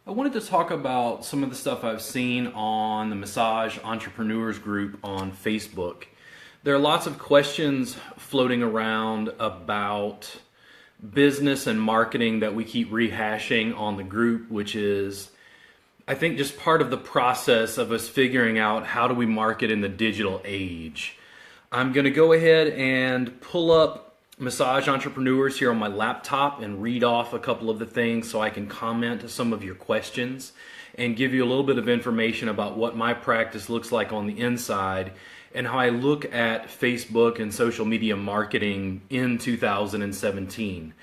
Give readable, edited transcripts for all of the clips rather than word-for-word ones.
I wanted to talk about some of the stuff I've seen on the Massage Entrepreneurs group on Facebook. There are lots of questions floating around about business and marketing that we keep rehashing on the group, which is, I think, just part of the process of us figuring out how do we market in the digital age. I'm going to go ahead and pull up Massage Entrepreneurs here on my laptop and read off a couple of the things so I can comment to some of your questions and give you a little bit of information about what my practice looks like on the inside and how I look at Facebook and social media marketing in 2017.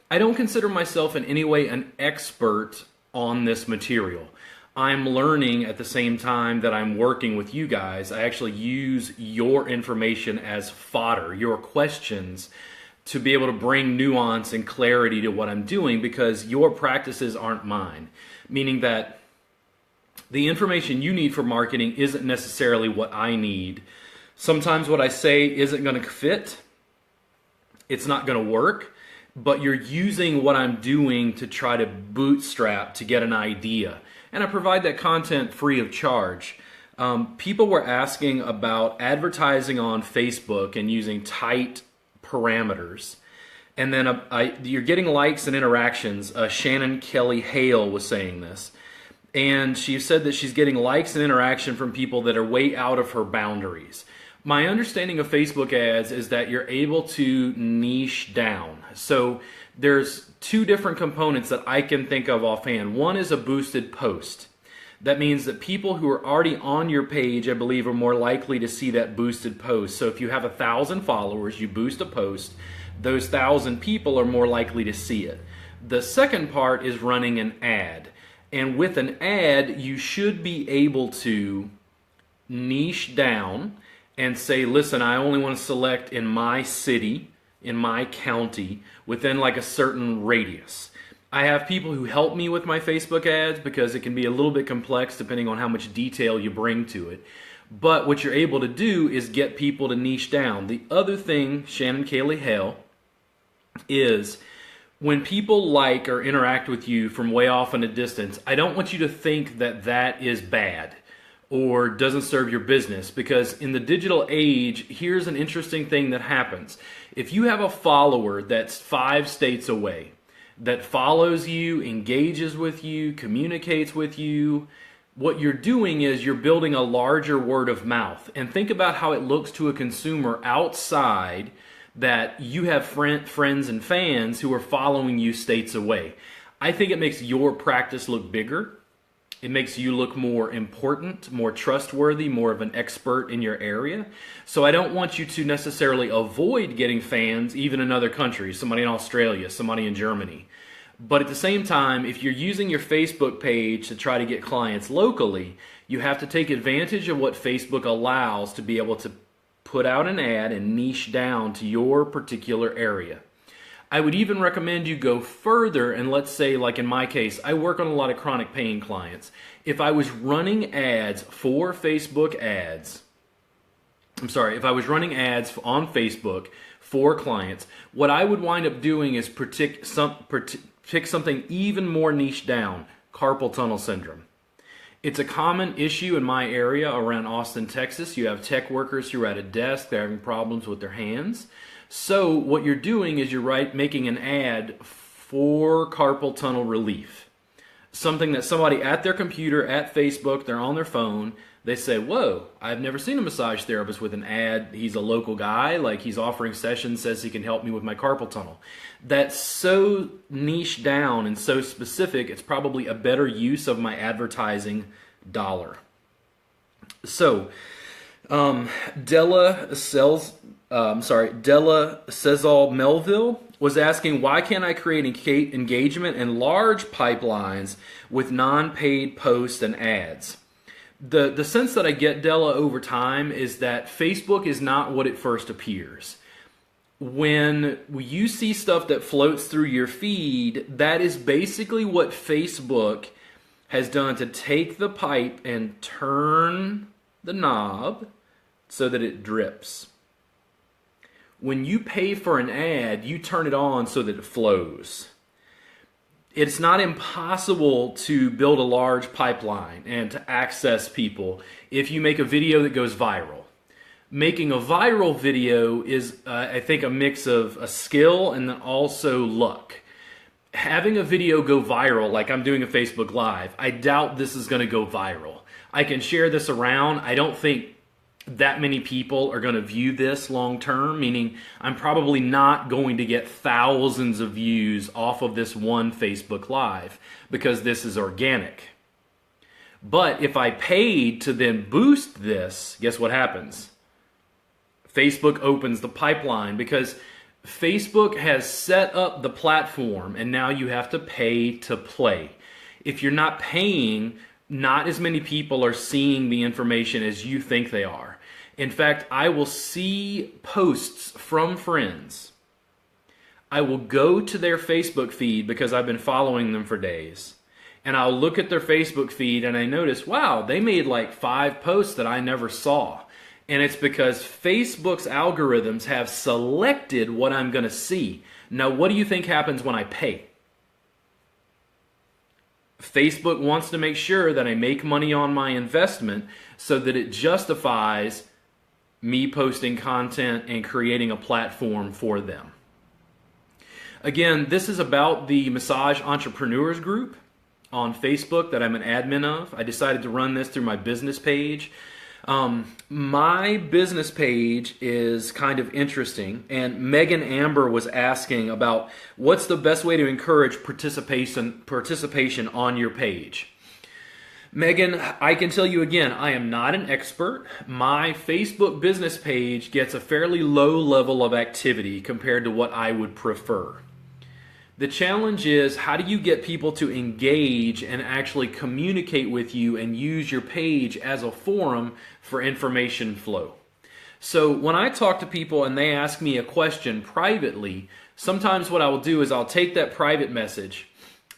I don't consider myself in any way an expert on this material. I'm learning at the same time that I'm working with you guys. I actually use your information as fodder, your questions, to be able to bring nuance and clarity to what I'm doing because your practices aren't mine. Meaning that the information you need for marketing isn't necessarily what I need. Sometimes what I say isn't going to fit. It's not going to work. But you're using what I'm doing to try to bootstrap to get an idea. And I provide that content free of charge. People were asking about advertising on Facebook and using tight parameters. And then you're getting likes and interactions. Shannon Kelly Hale was saying this. And she said that she's getting likes and interaction from people that are way out of her boundaries. My understanding of Facebook ads is that you're able to niche down. So there's two different components that I can think of offhand. One is a boosted post. That means that people who are already on your page, I believe, are more likely to see that boosted post. So if you have 1,000 followers, you boost a post, those 1,000 people are more likely to see it. The second part is running an ad. And with an ad, you should be able to niche down and say, listen, I only want to select in my city, in my county, within like a certain radius. I have people who help me with my Facebook ads because it can be a little bit complex depending on how much detail you bring to it. But what you're able to do is get people to niche down. The other thing, Shannon Kelly Hale, is when people like or interact with you from way off in a distance, I don't want you to think that that is bad or doesn't serve your business, because in the digital age, here's an interesting thing that happens. If you have a follower that's 5 states away, that follows you, engages with you, communicates with you, what you're doing is you're building a larger word of mouth. And think about how it looks to a consumer outside that you have friends and fans who are following you states away. I think it makes your practice look bigger. It makes you look more important, more trustworthy, more of an expert in your area. So I don't want you to necessarily avoid getting fans, even in other countries, somebody in Australia, somebody in Germany. But at the same time, if you're using your Facebook page to try to get clients locally, you have to take advantage of what Facebook allows to be able to put out an ad and niche down to your particular area. I would even recommend you go further, and let's say, like in my case, I work on a lot of chronic pain clients. If I was running ads for Facebook ads, if I was running ads on Facebook for clients, what I would wind up doing is pick something even more niche down, carpal tunnel syndrome. It's a common issue in my area around Austin, Texas. You have tech workers who are at a desk, they're having problems with their hands. So what you're doing is you're making an ad for carpal tunnel relief. Something that somebody at their computer, at Facebook, they're on their phone, they say, whoa, I've never seen a massage therapist with an ad. He's a local guy, like he's offering sessions, says he can help me with my carpal tunnel. That's so niche down and so specific, it's probably a better use of my advertising dollar. So, Della Cesal Melville was asking, why can't I create engagement and large pipelines with non-paid posts and ads? The sense that I get, Della, over time is that Facebook is not what it first appears. When you see stuff that floats through your feed, that is basically what Facebook has done to take the pipe and turn the knob so that it drips. When you pay for an ad, you turn it on so that it flows. It's not impossible to build a large pipeline and to access people if you make a video that goes viral. Making a viral video is, I think, a mix of a skill and then also luck. Having a video go viral, like I'm doing a Facebook Live, I doubt this is going to go viral. I can share this around. I don't think that many people are going to view this long term, meaning I'm probably not going to get thousands of views off of this one Facebook Live because this is organic. But if I paid to then boost this, guess what happens? Facebook opens the pipeline because Facebook has set up the platform and now you have to pay to play. If you're not paying, not as many people are seeing the information as you think they are. In fact, I will see posts from friends. I will go to their Facebook feed because I've been following them for days. And I'll look at their Facebook feed and I notice, wow, they made like 5 posts that I never saw. And it's because Facebook's algorithms have selected what I'm going to see. Now, what do you think happens when I pay? Facebook wants to make sure that I make money on my investment so that it justifies me posting content and creating a platform for them. Again, this is about the Massage Entrepreneurs Group on Facebook that I'm an admin of. I decided to run this through my business page. My business page is kind of interesting, and Megan Amber was asking about what's the best way to encourage participation on your page. Megan, I can tell you again, I am not an expert. My Facebook business page gets a fairly low level of activity compared to what I would prefer. The challenge is, how do you get people to engage and actually communicate with you and use your page as a forum for information flow? So when I talk to people and they ask me a question privately, sometimes what I will do is I'll take that private message,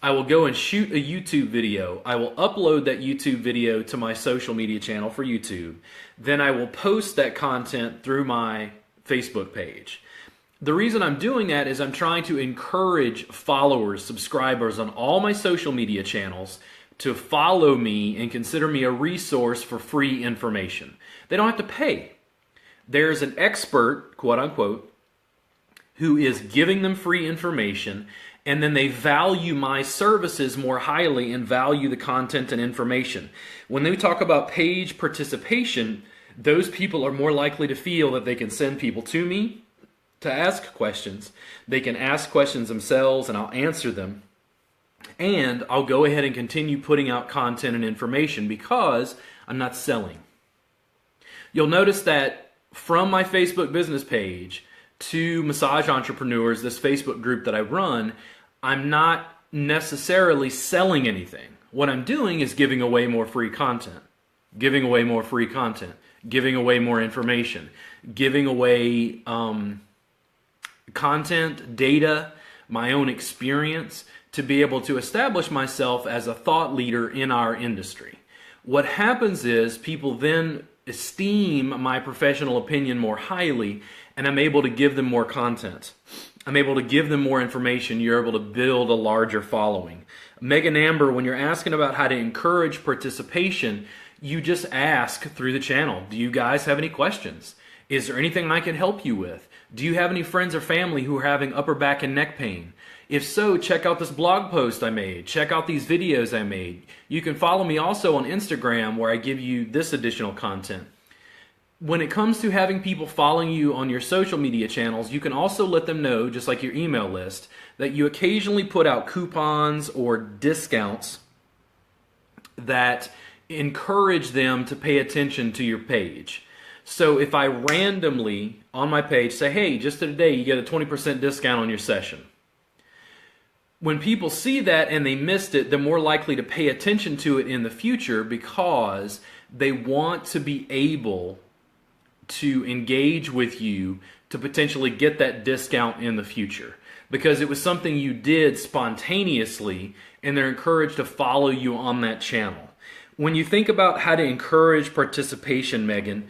I will go and shoot a YouTube video. I will upload that YouTube video to my social media channel for YouTube. Then I will post that content through my Facebook page. The reason I'm doing that is I'm trying to encourage followers, subscribers on all my social media channels to follow me and consider me a resource for free information. They don't have to pay. There's an expert, quote unquote, who is giving them free information, and then they value my services more highly and value the content and information. When they talk about page participation, those people are more likely to feel that they can send people to me to ask questions. They can ask questions themselves and I'll answer them. And I'll go ahead and continue putting out content and information because I'm not selling. You'll notice that from my Facebook business page to Massage Entrepreneurs, this Facebook group that I run, I'm not necessarily selling anything. What I'm doing is giving away more free content, giving away more free content, giving away more information, giving away content, data, my own experience to be able to establish myself as a thought leader in our industry. What happens is people then esteem my professional opinion more highly, and I'm able to give them more content. I'm able to give them more information. You're able to build a larger following. Megan Amber, when you're asking about how to encourage participation, you just ask through the channel, do you guys have any questions? Is there anything I can help you with? Do you have any friends or family who are having upper back and neck pain? If so, check out this blog post I made. Check out these videos I made. You can follow me also on Instagram where I give you this additional content. When it comes to having people following you on your social media channels, you can also let them know, just like your email list, that you occasionally put out coupons or discounts that encourage them to pay attention to your page. So if I randomly on my page say, hey, just today you get a 20% discount on your session. When people see that and they missed it, they're more likely to pay attention to it in the future because they want to be able to engage with you to potentially get that discount in the future because it was something you did spontaneously and they're encouraged to follow you on that channel. When you think about how to encourage participation, Megan,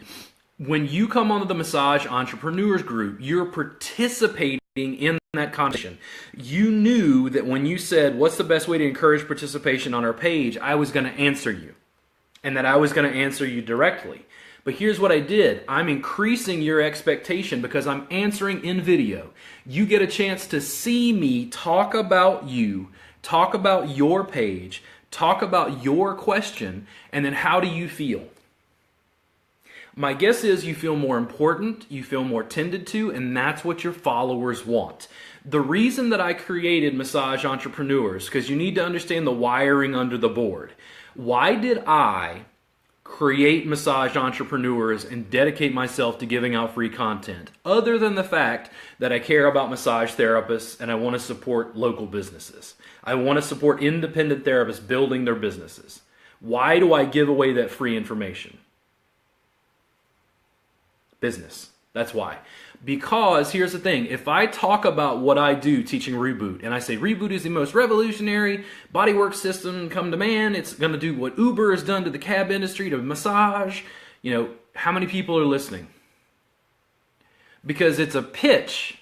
when you come onto the Massage Entrepreneurs Group, you're participating in that conversation. You knew that when you said, what's the best way to encourage participation on our page, I was going to answer you, and that I was going to answer you directly. But here's what I did. I'm increasing your expectation because I'm answering in video. You get a chance to see me talk about you, talk about your page, talk about your question, and then how do you feel? My guess is you feel more important, you feel more tended to, and that's what your followers want. The reason that I created Massage Entrepreneurs, because you need to understand the wiring under the board. Why did I create Massage Entrepreneurs and dedicate myself to giving out free content, other than the fact that I care about massage therapists and I want to support local businesses? I want to support independent therapists building their businesses. Why do I give away that free information? Business. That's why. Because here's the thing. If I talk about what I do teaching Reboot, and I say Reboot is the most revolutionary bodywork system come to man, it's going to do what Uber has done to the cab industry, to massage, how many people are listening? Because it's a pitch.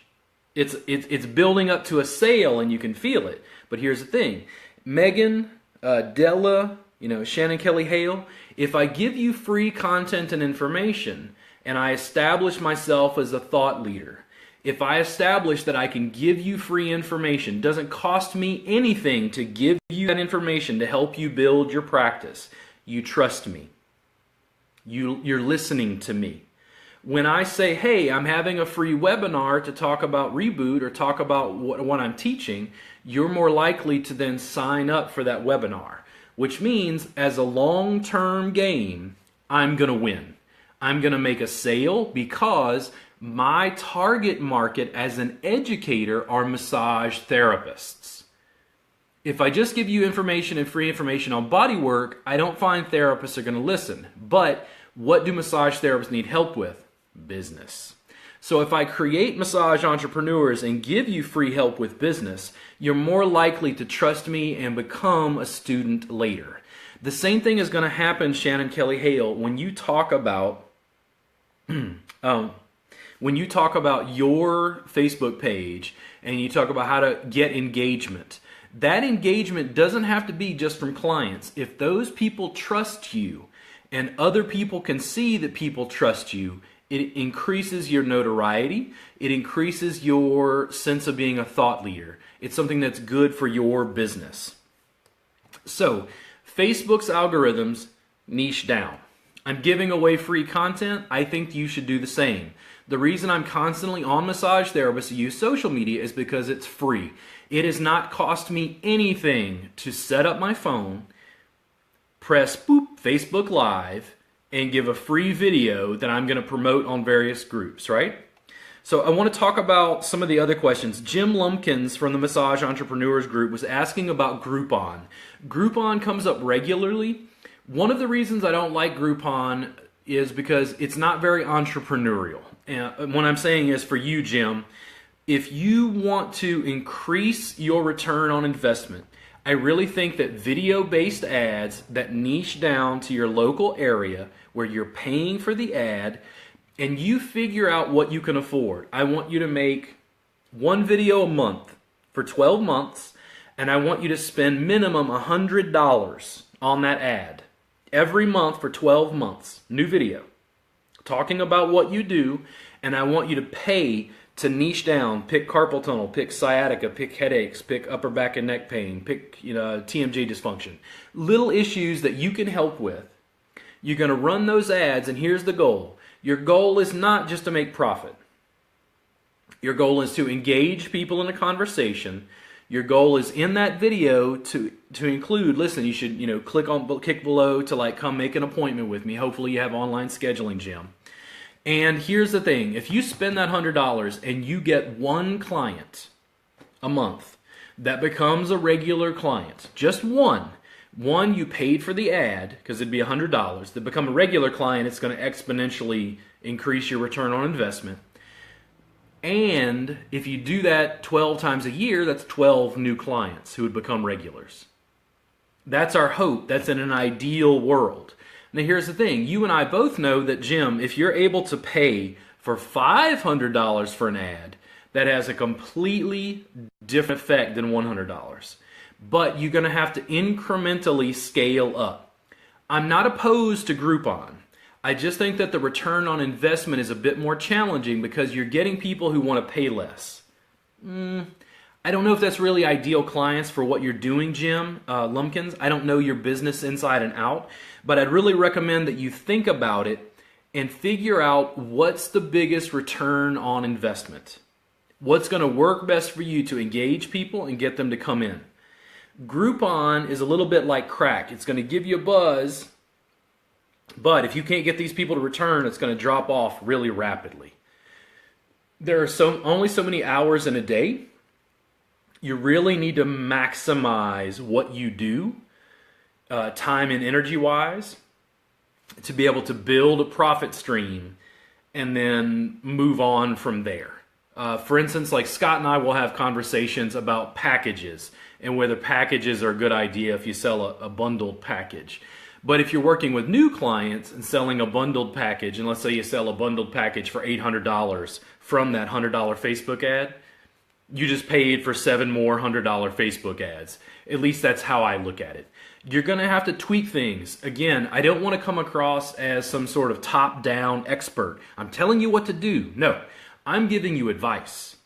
It's building up to a sale and you can feel it. But here's the thing. Megan, Della, Shannon Kelly Hale, if I give you free content and information, and I establish myself as a thought leader, if I establish that I can give you free information, doesn't cost me anything to give you that information to help you build your practice, you trust me. You're listening to me. When I say, hey, I'm having a free webinar to talk about Reboot or talk about what I'm teaching, you're more likely to then sign up for that webinar, which means as a long-term game, I'm going to win. I'm going to make a sale because my target market as an educator are massage therapists. If I just give you information and free information on bodywork, I don't find therapists are going to listen. But what do massage therapists need help with? Business. So if I create Massage Entrepreneurs and give you free help with business, you're more likely to trust me and become a student later. The same thing is going to happen, Shannon Kelly Hale, when you talk about when you talk about your Facebook page and you talk about how to get engagement. That engagement doesn't have to be just from clients. If those people trust you and other people can see that people trust you, it increases your notoriety. It increases your sense of being a thought leader. It's something that's good for your business. So, Facebook's algorithms niche down. I'm giving away free content. I think you should do the same. The reason I'm constantly on Massage Therapists to use social media is because it's free. It has not cost me anything to set up my phone, press boop, Facebook Live, and give a free video that I'm going to promote on various groups, right? So I want to talk about some of the other questions. Jim Lumpkins from the Massage Entrepreneurs Group was asking about Groupon. Groupon comes up regularly. One of the reasons I don't like Groupon is because it's not very entrepreneurial. And what I'm saying is for you, Jim, if you want to increase your return on investment, I really think that video-based ads that niche down to your local area where you're paying for the ad and you figure out what you can afford. I want you to make one video a month for 12 months, and I want you to spend minimum $100 on that ad. Every month for 12 months, new video, talking about what you do, and I want you to pay to niche down, pick carpal tunnel, pick sciatica, pick headaches, pick upper back and neck pain, pick TMJ dysfunction. Little issues that you can help with. You're going to run those ads, and here's the goal. Your goal is not just to make profit. Your goal is to engage people in a conversation. Your goal is in that video to include, listen, you should click below to come make an appointment with me. Hopefully you have online scheduling, Jim. And here's the thing, if you spend that $100 and you get one client a month that becomes a regular client, just one you paid for the ad because it'd be $100. To become a regular client, it's going to exponentially increase your return on investment. And if you do that 12 times a year, that's 12 new clients who would become regulars. That's our hope. That's in an ideal world. Now here's the thing. You and I both know that, Jim, if you're able to pay for $500 for an ad, that has a completely different effect than $100. But you're going to have to incrementally scale up. I'm not opposed to Groupon. I just think that the return on investment is a bit more challenging because you're getting people who want to pay less. I don't know if that's really ideal clients for what you're doing, Jim Lumpkins. I don't know your business inside and out, but I'd really recommend that you think about it and figure out what's the biggest return on investment. What's going to work best for you to engage people and get them to come in. Groupon is a little bit like crack. It's going to give you a buzz, but if you can't get these people to return, it's going to drop off really rapidly. There are only so many hours in a day. You really need to maximize what you do, time and energy wise, to be able to build a profit stream and then move on from there. For instance, like Scott and I will have conversations about packages and whether packages are a good idea if you sell a bundled package. But if you're working with new clients and selling a bundled package, and let's say you sell a bundled package for $800 from that $100 Facebook ad, you just paid for 7 more $100 Facebook ads. At least that's how I look at it. You're going to have to tweak things. Again, I don't want to come across as some sort of top-down expert. I'm telling you what to do. No, I'm giving you advice.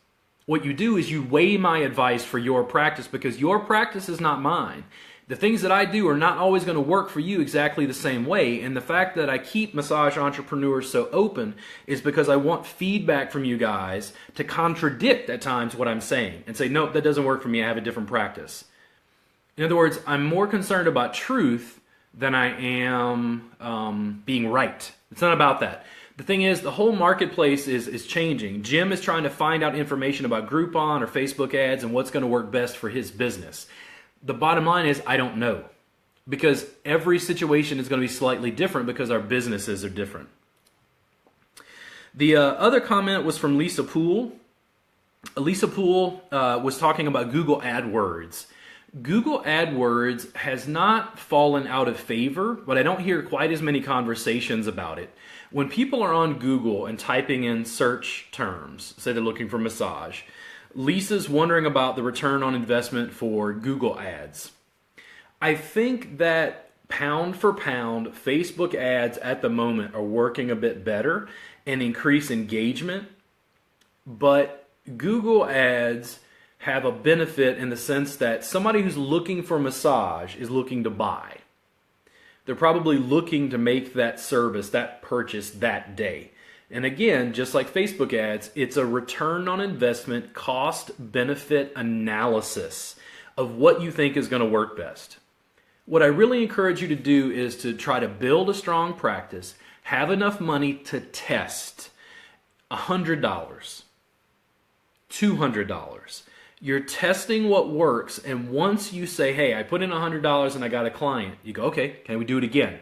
What you do is you weigh my advice for your practice because your practice is not mine. The things that I do are not always going to work for you exactly the same way, and the fact that I keep Massage Entrepreneurs so open is because I want feedback from you guys to contradict at times what I'm saying and say, nope, that doesn't work for me, I have a different practice. In other words, I'm more concerned about truth than I am being right. It's not about that. The thing is, the whole marketplace is changing. Jim is trying to find out information about Groupon or Facebook ads and what's going to work best for his business. The bottom line is I don't know because every situation is going to be slightly different because our businesses are different. The other comment was from Lisa Poole. Lisa Poole was talking about Google AdWords. Google AdWords has not fallen out of favor, but I don't hear quite as many conversations about it. When people are on Google and typing in search terms, say they're looking for massage, Lisa's wondering about the return on investment for Google ads. I think that pound for pound, Facebook ads at the moment are working a bit better and increase engagement, but Google ads have a benefit in the sense that somebody who's looking for massage is looking to buy. They're probably looking to make that service, that purchase that day. And again, just like Facebook ads, it's a return on investment cost-benefit analysis of what you think is going to work best. What I really encourage you to do is to try to build a strong practice, have enough money to test $100, $200. You're testing what works, and once you say, hey, I put in $100 and I got a client, you go, okay, can we do it again?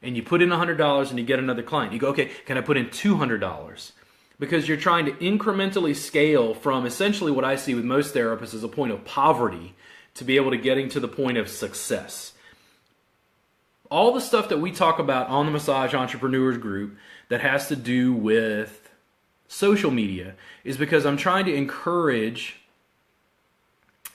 And you put in $100 and you get another client. You go, okay, can I put in $200? Because you're trying to incrementally scale from essentially what I see with most therapists as a point of poverty to be able to getting to the point of success. All the stuff that we talk about on the Massage Entrepreneurs Group that has to do with social media is because I'm trying to encourage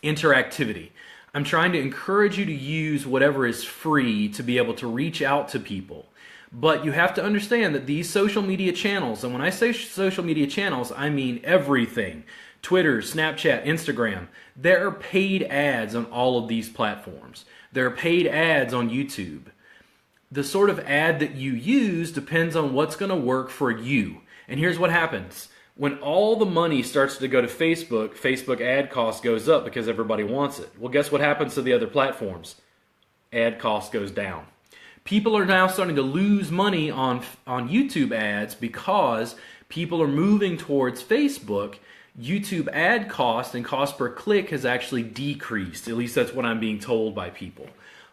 interactivity. I'm trying to encourage you to use whatever is free to be able to reach out to people. But you have to understand that these social media channels, and when I say social media channels, I mean everything. Twitter, Snapchat, Instagram. There are paid ads on all of these platforms. There are paid ads on YouTube. The sort of ad that you use depends on what's going to work for you. And here's what happens. When all the money starts to go to Facebook, Facebook ad cost goes up because everybody wants it. Well, guess what happens to the other platforms? Ad cost goes down. People are now starting to lose money on YouTube ads because people are moving towards Facebook. YouTube ad cost and cost per click has actually decreased. At least that's what I'm being told by people.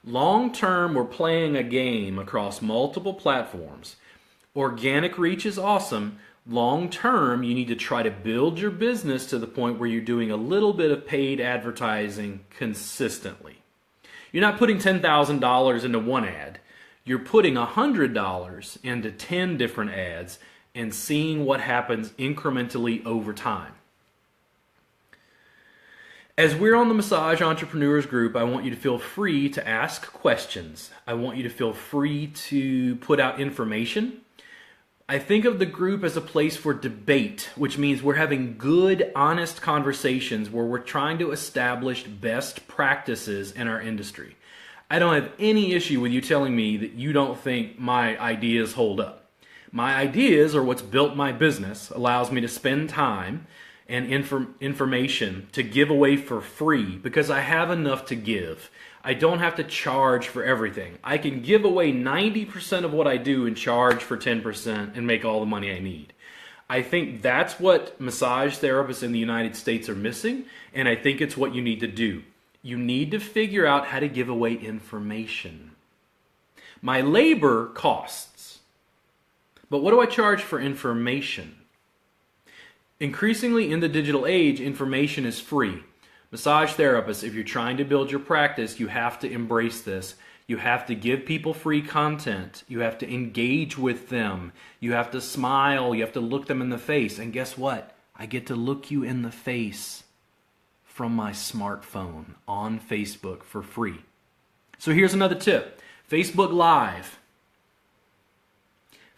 Long term, we're playing a game across multiple platforms. Organic reach is awesome. Long term, you need to try to build your business to the point where you're doing a little bit of paid advertising consistently. You're not putting $10,000 into one ad. You're putting $100 into 10 different ads and seeing what happens incrementally over time. As we're on the Massage Entrepreneurs Group, I want you to feel free to ask questions. I want you to feel free to put out information. I think of the group as a place for debate, which means we're having good, honest conversations where we're trying to establish best practices in our industry. I don't have any issue with you telling me that you don't think my ideas hold up. My ideas are what's built my business, allows me to spend time and information to give away for free because I have enough to give. I don't have to charge for everything. I can give away 90% of what I do and charge for 10% and make all the money I need. I think that's what massage therapists in the United States are missing, and I think it's what you need to do. You need to figure out how to give away information. My labor costs, but what do I charge for information? Increasingly in the digital age, information is free. Massage therapists, if you're trying to build your practice, you have to embrace this. You have to give people free content. You have to engage with them. You have to smile. You have to look them in the face. And guess what? I get to look you in the face from my smartphone on Facebook for free. So here's another tip. Facebook Live.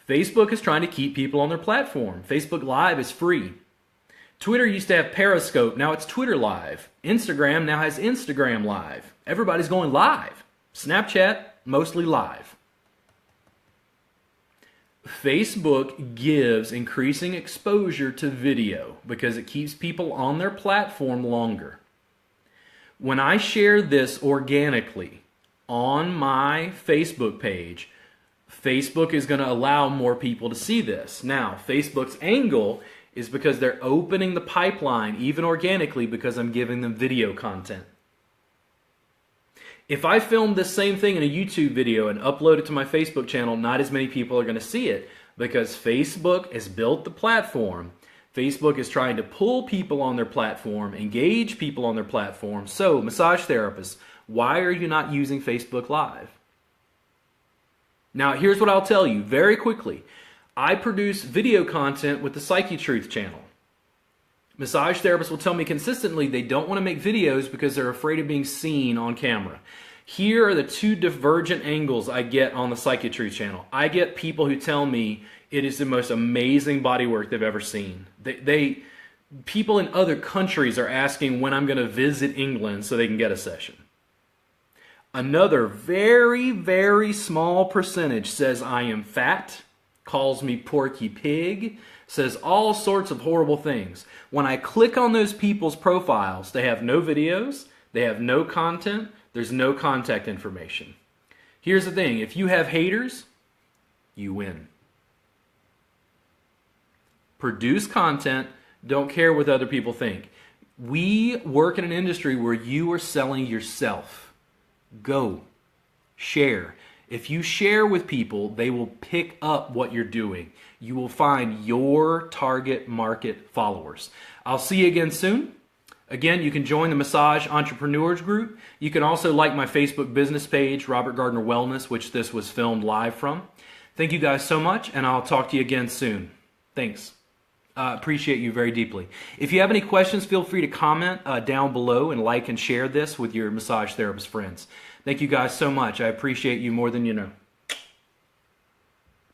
Facebook is trying to keep people on their platform. Facebook Live is free. Twitter used to have Periscope, now it's Twitter Live. Instagram now has Instagram Live. Everybody's going live. Snapchat, mostly live. Facebook gives increasing exposure to video because it keeps people on their platform longer. When I share this organically on my Facebook page, Facebook is going to allow more people to see this. Now, Facebook's angle is because they're opening the pipeline, even organically, because I'm giving them video content. If I film this same thing in a YouTube video and upload it to my Facebook channel, not as many people are going to see it because Facebook has built the platform. Facebook is trying to pull people on their platform, engage people on their platform. So, massage therapists, why are you not using Facebook Live? Now, here's what I'll tell you very quickly. I produce video content with the Psyche Truth channel. Massage therapists will tell me consistently they don't want to make videos because they're afraid of being seen on camera. Here are the two divergent angles I get on the Psyche Truth channel. I get people who tell me it is the most amazing body work they've ever seen. People in other countries are asking when I'm going to visit England so they can get a session. Another very, very small percentage says I am fat, calls me Porky Pig, says all sorts of horrible things. When I click on those people's profiles, they have no videos, they have no content, there's no contact information. Here's the thing, if you have haters, you win. Produce content, don't care what other people think. We work in an industry where you are selling yourself. Go, share. If you share with people, they will pick up what you're doing. You will find your target market followers. I'll see you again soon. Again, you can join the Massage Entrepreneurs Group. You can also like my Facebook business page, Robert Gardner Wellness, which this was filmed live from. Thank you guys so much, and I'll talk to you again soon. Thanks. Appreciate you very deeply. If you have any questions, feel free to comment down below and like and share this with your massage therapist friends. Thank you guys so much. I appreciate you more than you know.